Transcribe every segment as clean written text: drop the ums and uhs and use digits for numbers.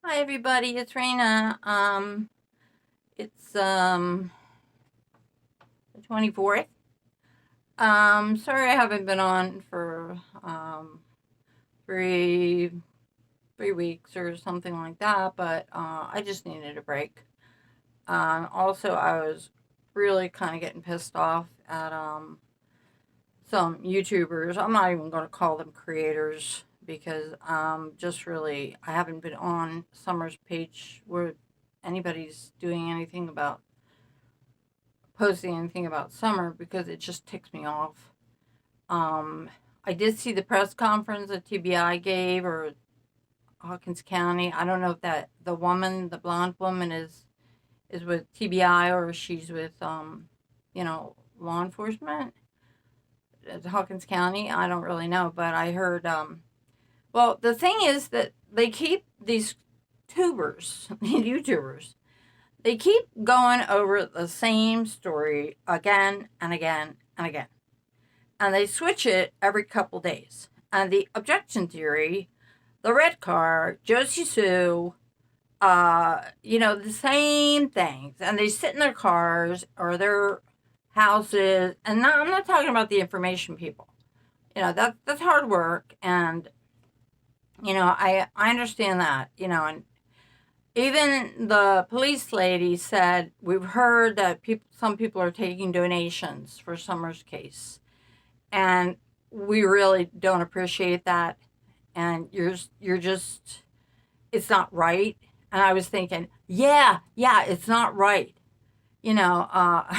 Hi everybody, it's Raina. It's the 24th. Sorry I haven't been on for three three weeks or something like that, but I just needed a break. Also I was really kind of getting pissed off at some YouTubers. I'm not even going to call them creators because just really I haven't been on Summer's page where anybody's doing anything about posting anything about Summer because it just ticks me off. Um, I did see the press conference that TBI gave or Hawkins County. I don't know if that the blonde woman is with TBI or she's with law enforcement at Hawkins County. I don't really know, but I heard well, the thing is that they keep these tubers, YouTubers, they keep going over the same story again and again and again. And they switch it every couple days. And the objection theory, the red car, Josie Sue, the same things. And they sit in their cars or their houses. And I'm not talking about the information people. That's hard work. And, I understand that, and even the police lady said, we've heard that some people are taking donations for Summer's case. And we really don't appreciate that. And you're just, it's not right. And I was thinking, yeah, it's not right. You know, uh,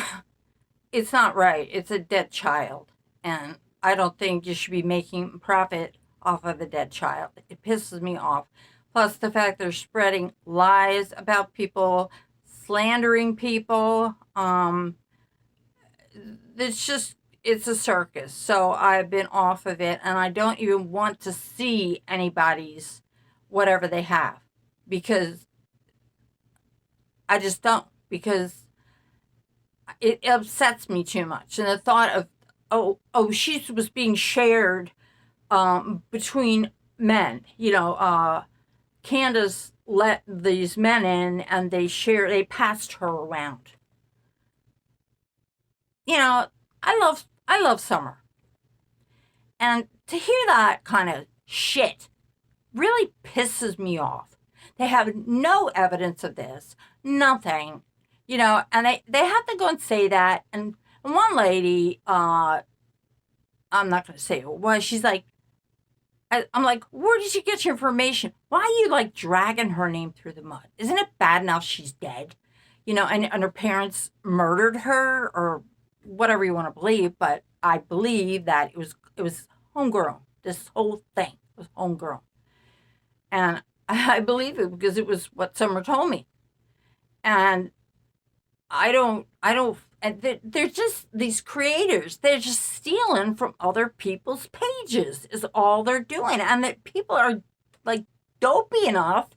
it's not right. It's a dead child. And I don't think you should be making profit off of a dead child. It pisses me off. Plus, the fact they're spreading lies about people, slandering people. It's just, it's a circus. So I've been off of it and I don't even want to see anybody's whatever they have because I just don't, because it upsets me too much. And the thought of, oh, she was being shared between men. Candace let these men in and they passed her around. You know, I love Summer. And to hear that kind of shit really pisses me off. They have no evidence of this, nothing, and they have to go and say that. And one lady, I'm not going to say who it was, she's like, I'm like, where did you get your information? Why are you like dragging her name through the mud? Isn't it bad enough she's dead? And her parents murdered her or whatever you want to believe, but I believe that it was homegrown. This whole thing was homegrown. And I believe it because it was what Summer told me. And and they're just these creators. They're just stealing from other people's pages, is all they're doing. And that people are like dopey enough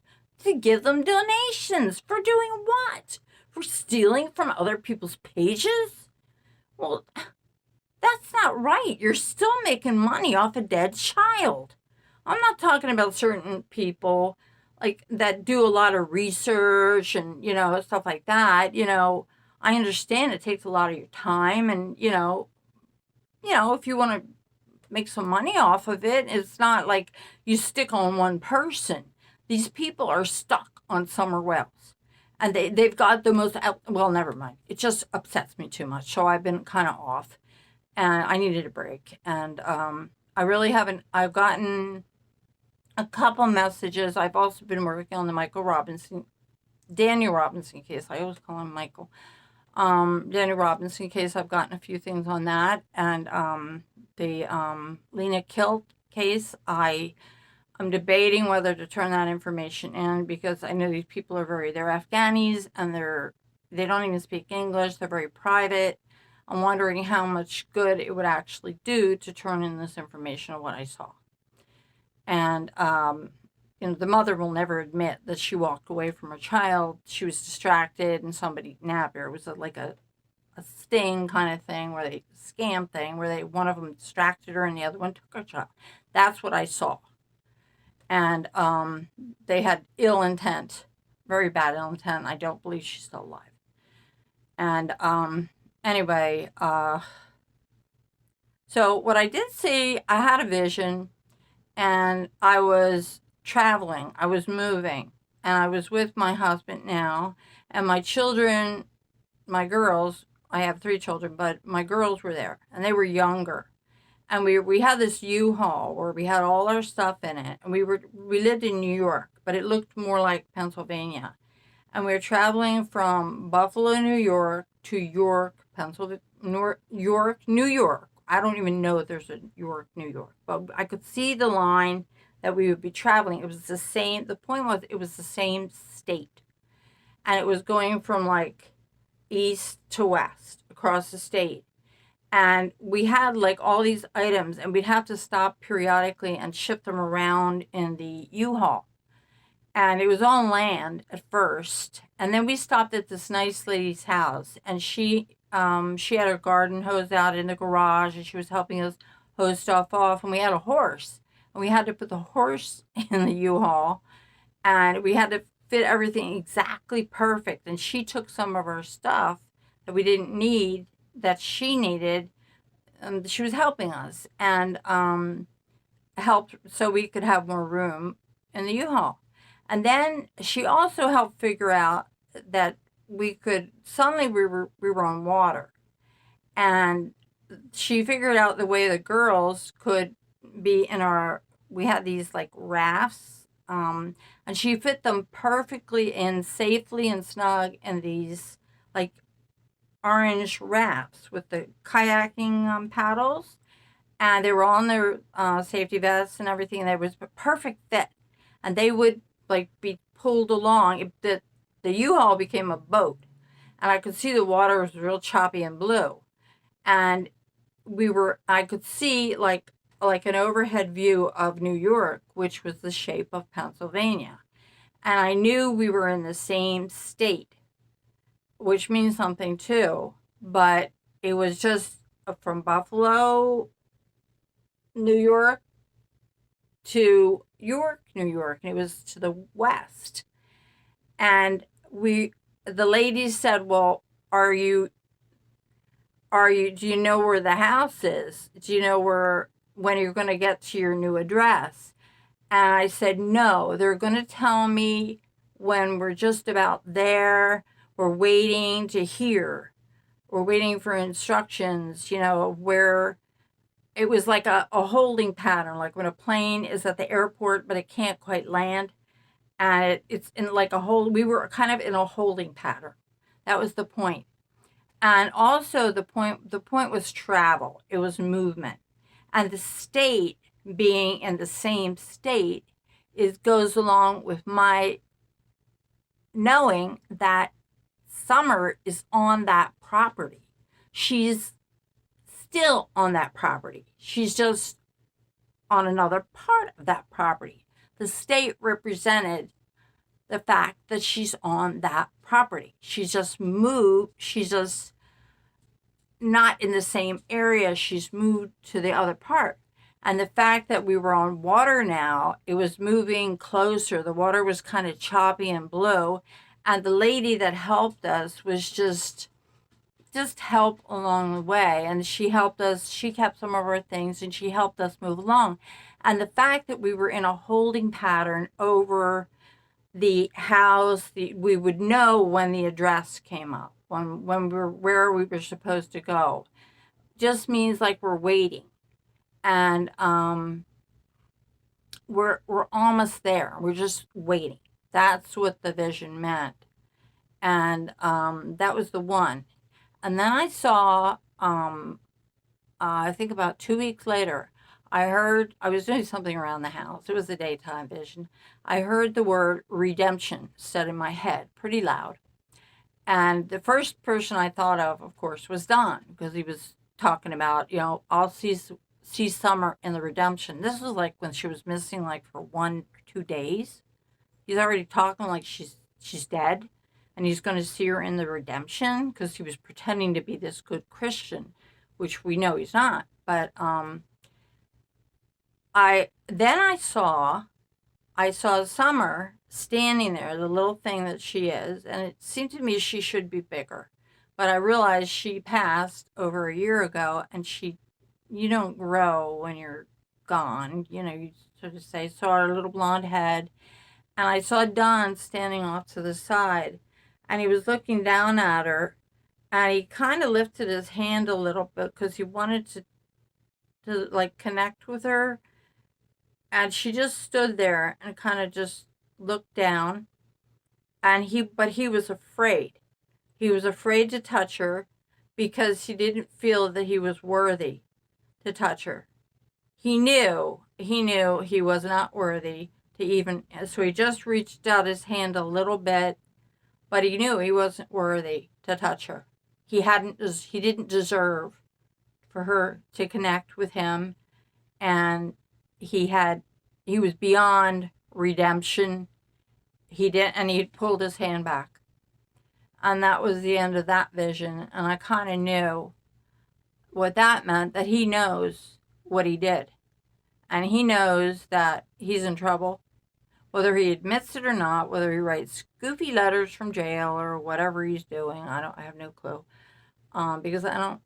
to give them donations for doing what? For stealing from other people's pages? Well, that's not right. You're still making money off a dead child. I'm not talking about certain people like that do a lot of research and stuff like that. I understand it takes a lot of your time and if you want to make some money off of it, it's not like you stick on one person. These people are stuck on Summer Wells. And they've got the most, well, never mind. It just upsets me too much. So I've been kind of off and I needed a break. And I really haven't, I've gotten a couple messages. I've also been working on the Daniel Robinson case. I always call him Michael. Daniel Robinson case. I've gotten a few things on that, and the Lena Kilt case. I'm debating whether to turn that information in because I know these people they're Afghanis and they don't even speak English. They're very private. I'm wondering how much good it would actually do to turn in this information of what I saw. And the mother will never admit that she walked away from her child. She was distracted and somebody nabbed her. It was like a sting kind of thing where they scam thing where one of them distracted her and the other one took her child. That's what I saw. And they had ill intent, very bad ill intent. I don't believe she's still alive. And anyway, so what I did see, I had a vision, and I was traveling, I was moving, and I was with my husband now, and my children, my girls, I have three children, but my girls were there, and they were younger. And we had this U-Haul where we had all our stuff in it, and we lived in New York, but it looked more like Pennsylvania. And we were traveling from Buffalo, New York to York, Pennsylvania, York, New York. I don't even know if there's a York, New York, but I could see the line that we would be traveling. It was the same. The point was, it was the same state, and it was going from like east to west across the state. And we had like all these items, and we'd have to stop periodically and ship them around in the U-Haul. And it was on land at first, and then we stopped at this nice lady's house, and she had her garden hose out in the garage, and she was helping us hose stuff off. And we had a horse, and we had to put the horse in the U-Haul, and we had to fit everything exactly perfect. And she took some of our stuff that we didn't need, that she needed. She was helping us, and helped so we could have more room in the U-Haul. And then she also helped figure out that we could suddenly we were on water, and she figured out the way the girls could be in our, we had these like rafts, and she fit them perfectly in, safely and snug, in these like orange rafts with the kayaking paddles, and they were on their safety vests and everything. And they was a perfect fit, and they would like be pulled along. The U-Haul became a boat, and I could see the water was real choppy and blue, and I could see like an overhead view of New York, which was the shape of Pennsylvania, and I knew we were in the same state, which means something too. But it was just from Buffalo, New York to York, New York, and it was to the west. And the ladies said, "Well, do you know where the house is? Do you know when you're going to get to your new address?" And I said, "No, they're going to tell me when we're just about there. We're waiting to hear. We're waiting for instructions, where." It was like a holding pattern, like when a plane is at the airport, but it can't quite land. And it's in like we were kind of in a holding pattern. That was the point. And also the point was travel. It was movement. And the state, being in the same state, goes along with my knowing that Summer is on that property. She's still on that property. She's just on another part of that property. The state represented the fact that she's on that property. She's just moved. She's just not in the same area. She's moved to the other part. And the fact that we were on water now, it was moving closer. The water was kind of choppy and blue. And the lady that helped us was just help along the way. And she helped us. She kept some of our things, and she helped us move along. And the fact that we were in a holding pattern over the house, we would know when the address came up, when we were where we were supposed to go, just means like we're waiting. And we're almost there. We're just waiting. That's what the vision meant. And that was the one. And then I saw, I think about 2 weeks later, I was doing something around the house. It was a daytime vision. I heard the word redemption said in my head pretty loud. And the first person I thought of course, was Don, because he was talking about, I'll see Summer in the redemption. This was like when she was missing like for 1 or 2 days. He's already talking like she's dead, and he's going to see her in the redemption, because he was pretending to be this good Christian, which we know he's not. But I saw I saw Summer standing there, the little thing that she is, and it seemed to me she should be bigger. But I realized she passed over a year ago, and you don't grow when you're gone, you sort of say, saw her little blonde head. And I saw Don standing off to the side, and he was looking down at her, and he kind of lifted his hand a little bit because he wanted to like connect with her, and she just stood there and kind of just looked down, and he was afraid. He was afraid to touch her because he didn't feel that he was worthy to touch her. He knew he was not worthy to even, so he just reached out his hand a little bit, but he knew he wasn't worthy to touch her. He didn't deserve for her to connect with him, and he had he was beyond redemption. He pulled his hand back, and that was the end of that vision. And I kind of knew what that meant, that he knows what he did, and he knows that he's in trouble, whether he admits it or not, whether he writes goofy letters from jail or whatever he's doing. I have no clue, because I don't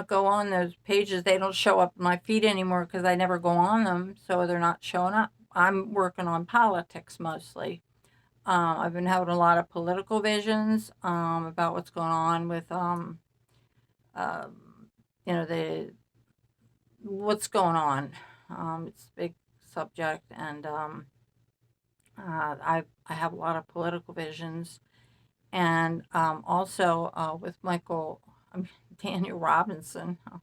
go on those pages. They don't show up in my feed anymore because I never go on them, so they're not showing up. I'm working on politics mostly. I've been having a lot of political visions, about what's going on with, the what's going on. It's a big subject, and I have a lot of political visions, and also with Daniel Robinson. Oh,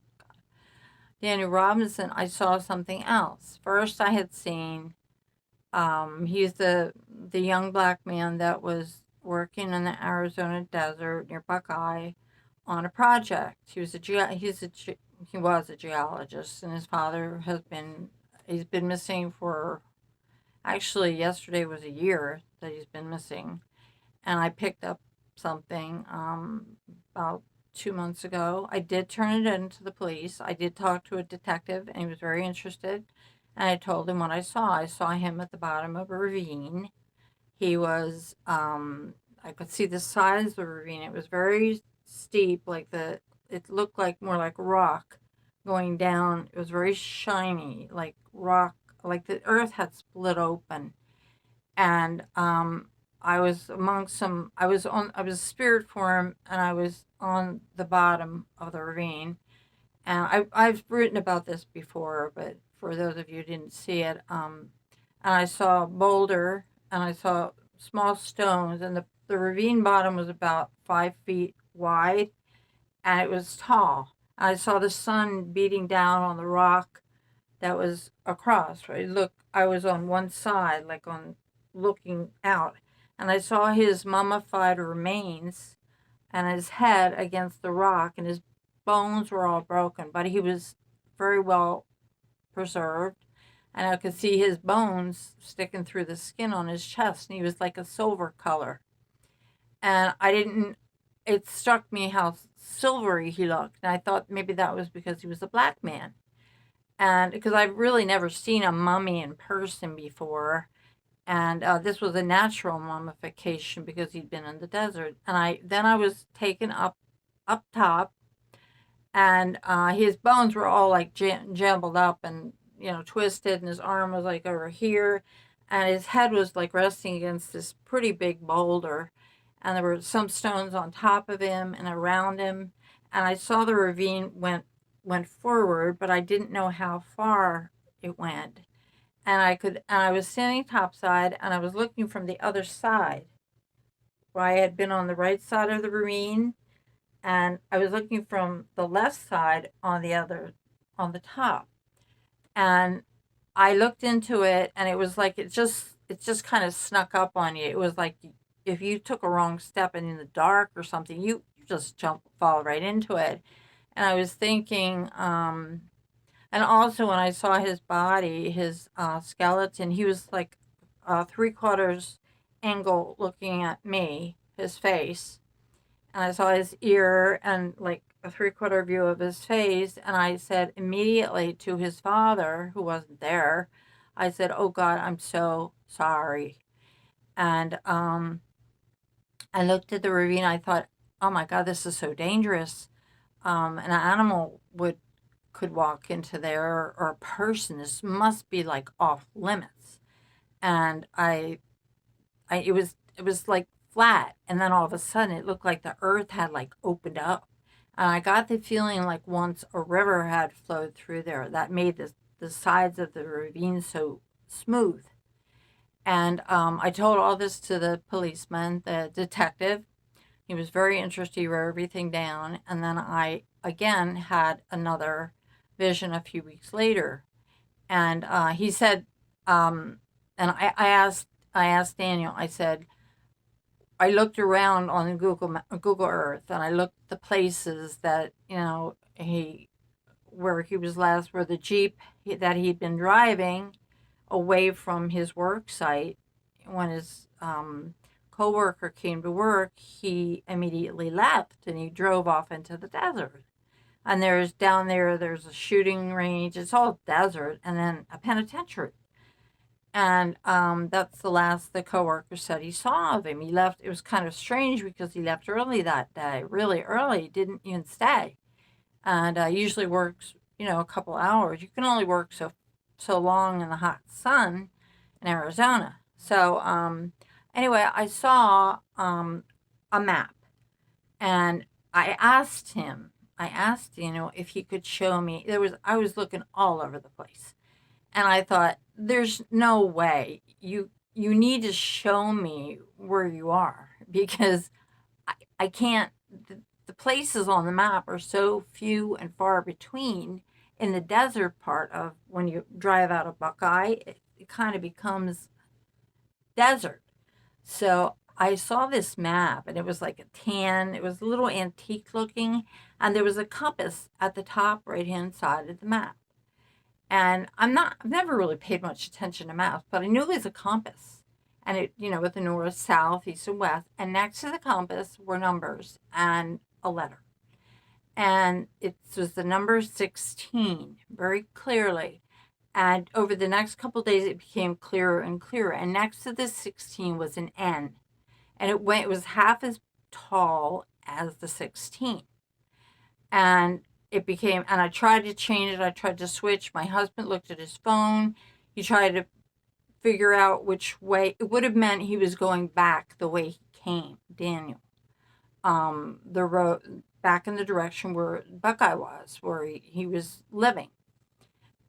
Daniel Robinson, I saw something else. First, I had seen, he's the young black man that was working in the Arizona desert near Buckeye on a project. He was a geologist, and his father he's been missing for, actually yesterday was a year that he's been missing. And I picked up something, about 2 months ago. I did turn it in to the police. I did talk to a detective, and he was very interested. And I told him what I saw. I saw him at the bottom of a ravine. He was, I could see the size of the ravine. It was very steep, it looked like more like rock going down. It was very shiny, like rock, like the earth had split open. And I was I was a spirit form, and I was on the bottom of the ravine. And I've written about this before, but for those of you who didn't see it, and I saw a boulder, and I saw small stones, and the ravine bottom was about 5 feet wide, and it was tall. I saw the sun beating down on the rock that was across, right? Look, I was on one side, like on looking out, and I saw his mummified remains and his head against the rock, and his bones were all broken, but he was very well preserved. And I could see his bones sticking through the skin on his chest, and he was like a silver color. And it struck me how silvery he looked. And I thought maybe that was because he was a black man. And because I've really never seen a mummy in person before. And this was a natural mummification because he'd been in the desert. And I was taken up top, and his bones were all like jumbled up and twisted, and his arm was like over here, and his head was like resting against this pretty big boulder, and there were some stones on top of him and around him, and I saw the ravine went forward, but I didn't know how far it went, and I was standing topside, and I was looking from the other side, where I had been on the right side of the ravine, and I was looking from the left side on the top. And I looked into it, and it was like it just kind of snuck up on you. It was like if you took a wrong step and in the dark or something, you just fall right into it. And I was thinking, and also when I saw his body, his skeleton, he was like 3/4 angle looking at me, his face, and I saw his ear and like a 3/4 view of his face. And I said immediately to his father, who wasn't there, I said, "Oh God, I'm so sorry." And I looked at the ravine. I thought, "Oh my God, this is so dangerous. An animal would could walk into there, or a person. This must be like off limits." And it was like flat, and then all of a sudden it looked like the earth had like opened up, and I got the feeling like once a river had flowed through there that made the sides of the ravine so smooth. And I told all this to the policeman, the detective. He was very interested. He wrote everything down, and then I again had another vision a few weeks later, and he said, and I asked Daniel. I said, I looked around on Google Earth, and I looked at the places that where he was last, where the Jeep that he'd been driving away from his work site when his coworker came to work, he immediately left and he drove off into the desert. And there's down there's a shooting range. It's all desert, and then a penitentiary. And that's the last the coworker said he saw of him. He left. It was kind of strange because he left early that day, really early. Didn't even stay, and usually works, a couple hours. You can only work so long in the hot sun in Arizona. So anyway, I saw a map, and I asked him. I asked, if he could show me. I was looking all over the place, and I thought, there's no way you need to show me where you are, because I can't. The places on the map are so few and far between. In the desert part of when you drive out of Buckeye, it kind of becomes desert. So I saw this map, and it was like a tan. It was a little antique looking, and there was a compass at the top right hand side of the map. And I've never really paid much attention to maps, but I knew it was a compass. And it, with the north, south, east, and west. And next to the compass were numbers and a letter. And it was the number 16, very clearly. And over the next couple of days, it became clearer and clearer. And next to the 16 was an N. And it was half as tall as the 16. And and I tried to change it. I tried to switch. My husband looked at his phone. He tried to figure out which way. It would have meant he was going back the way he came, Daniel. The road back in the direction where Buckeye was, where he was living.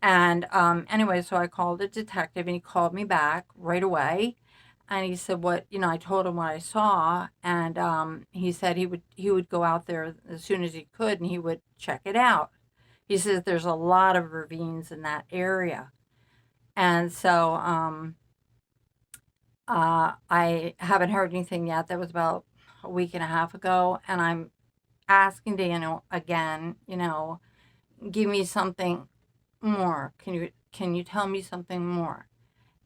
And anyway, so I called a detective, and he called me back right away. And he said, "What?" I told him what I saw, and he said he would go out there as soon as he could, and he would check it out. He says there's a lot of ravines in that area, and so I haven't heard anything yet. That was about a week and a half ago, and I'm asking Daniel again. Give me something more. Can you tell me something more?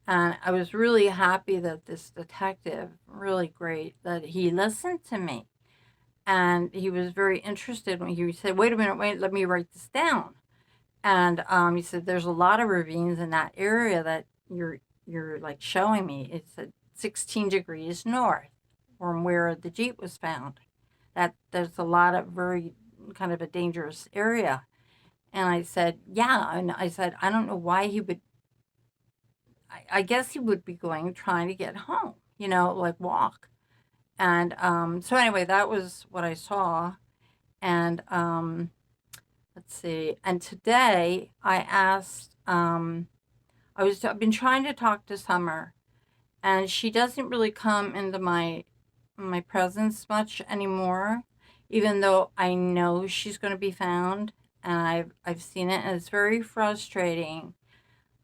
And I was really happy that this detective, really great, that he listened to me. And he was very interested when he said, "Wait a minute, wait, let me write this down." And he said, "There's a lot of ravines in that area that you're like showing me. It's at 16 degrees north from where the Jeep was found. That there's a lot of very kind of a dangerous area." And I said, "Yeah." And I said, "I don't know why he would. I guess he would be trying to get home, like walk." And so anyway, that was what I saw. And let's see. And today I asked, I've been trying to talk to Summer, and she doesn't really come into my presence much anymore, even though I know she's going to be found, and I've seen it, and it's very frustrating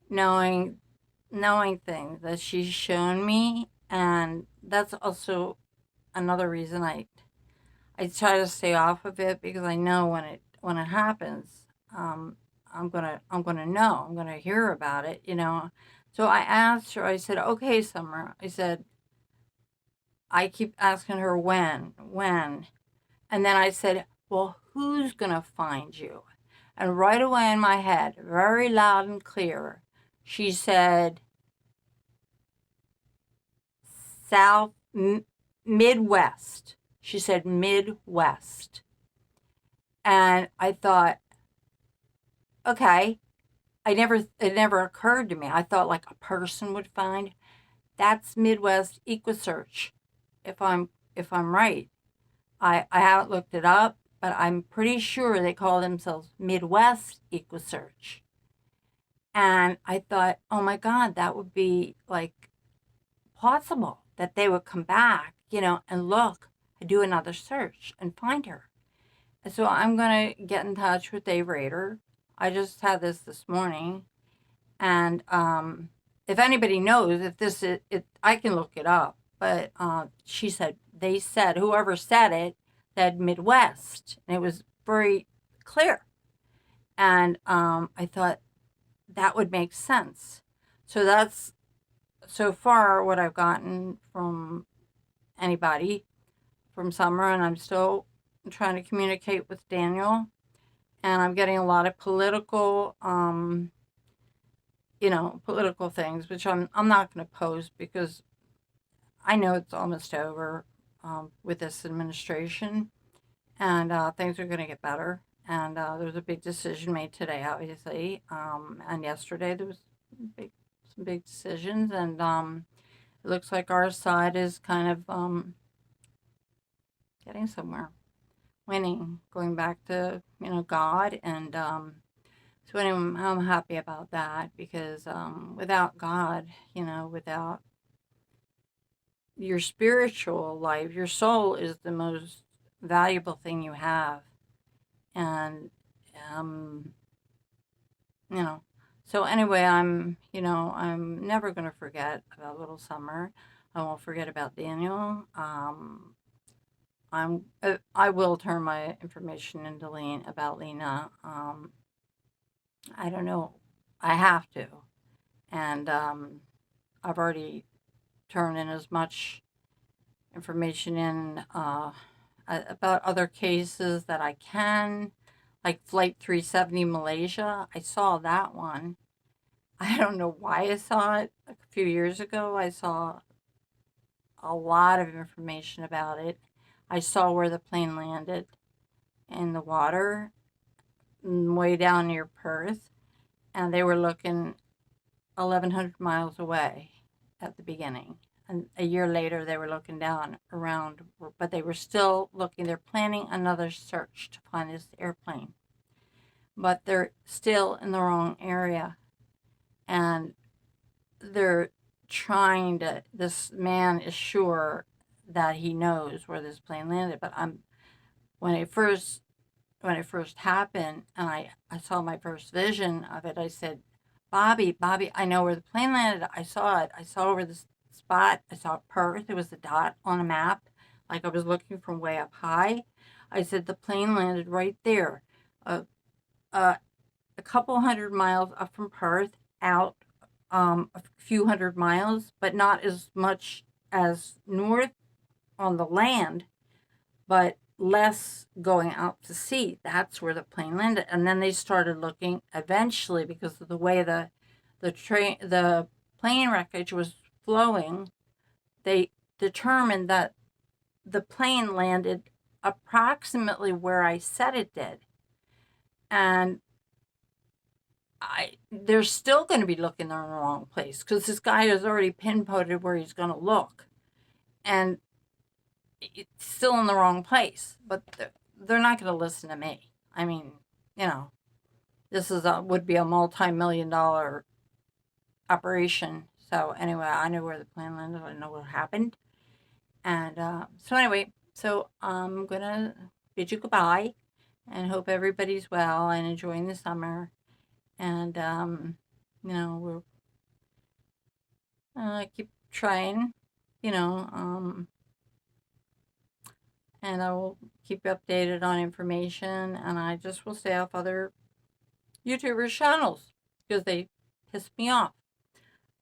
knowing things that she's shown me. And that's also another reason I try to stay off of it, because I know when it happens, I'm gonna know, I'm gonna hear about it. So I asked her. I said, "Okay, Summer." I said, I keep asking her when, and then I said, "Well, who's gonna find you?" And right away in my head, very loud and clear, She said South, Midwest. She said Midwest. And I thought, okay, it never occurred to me. I thought like a person would find that's Midwest EquiSearch. If I'm right, I haven't looked it up, but I'm pretty sure they call themselves Midwest EquiSearch. And I thought, oh my God, that would be like possible that they would come back, and look, and do another search and find her. And so I'm gonna get in touch with Dave Rader. I just had this morning, and if anybody knows if this is it, I can look it up. But they said whoever said it said Midwest, and it was very clear. And I thought that would make sense. So that's so far what I've gotten from anybody from Summer, and I'm still trying to communicate with Daniel. And I'm getting a lot of political things, which I'm not going to post because I know it's almost over with this administration, and things are going to get better. And there was a big decision made today, obviously, and yesterday there was some big decisions, and it looks like our side is kind of getting somewhere, winning, going back to God, and so anyway, I'm happy about that because without God, without your spiritual life, your soul is the most valuable thing you have, and um, you know. So anyway, I'm never gonna forget about Little Summer. I won't forget about Daniel. I will turn my information into Lena. I don't know. I have to. And I've already turned in as much information in about other cases that I can, like Flight 370 Malaysia. I saw that one. I don't know why I saw it. A few years ago, I saw a lot of information about it. I saw where the plane landed in the water, way down near Perth, and they were looking 1,100 miles away at the beginning. And a year later, they were looking down around, but they were still looking. They're planning another search to find this airplane, but they're still in the wrong area. And they're trying to, this man is sure that he knows where this plane landed, but when it first happened and I saw my first vision of it, I said, Bobby, I know where the plane landed. I saw it. I saw over the spot. I saw Perth. It was a dot on a map, like I was looking from way up high. I said, the plane landed right there, a couple hundred miles up from Perth, out a few hundred miles, but not as much as north on the land, but less going out to sea. That's where the plane landed. And then they started looking eventually because of the way the plane wreckage was flowing. They determined that the plane landed approximately where I said it did. And they're still going to be looking in the wrong place because this guy has already pinpointed where he's going to look. And it's still in the wrong place, but they're not going to listen to me. I mean, this would be a multi-million-dollar operation. So anyway, I know where the plane landed. I know what happened, and so I'm gonna bid you goodbye, and hope everybody's well and enjoying the summer. And we're keep trying, you know. And I will keep you updated on information, and I just will stay off other YouTubers' channels because they piss me off.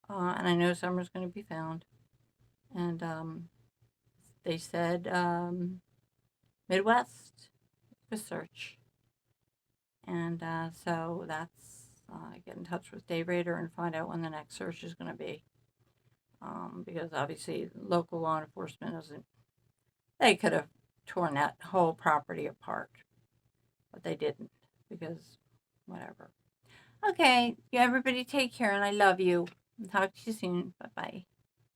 And I know Summer's going to be found. And they said Midwest search. And so that's get in touch with Dave Rader and find out when the next search is going to be. Because obviously local law enforcement isn't, they could have torn that whole property apart, but they didn't because whatever. Okay, you everybody take care and I love you. Talk to you soon. Bye bye.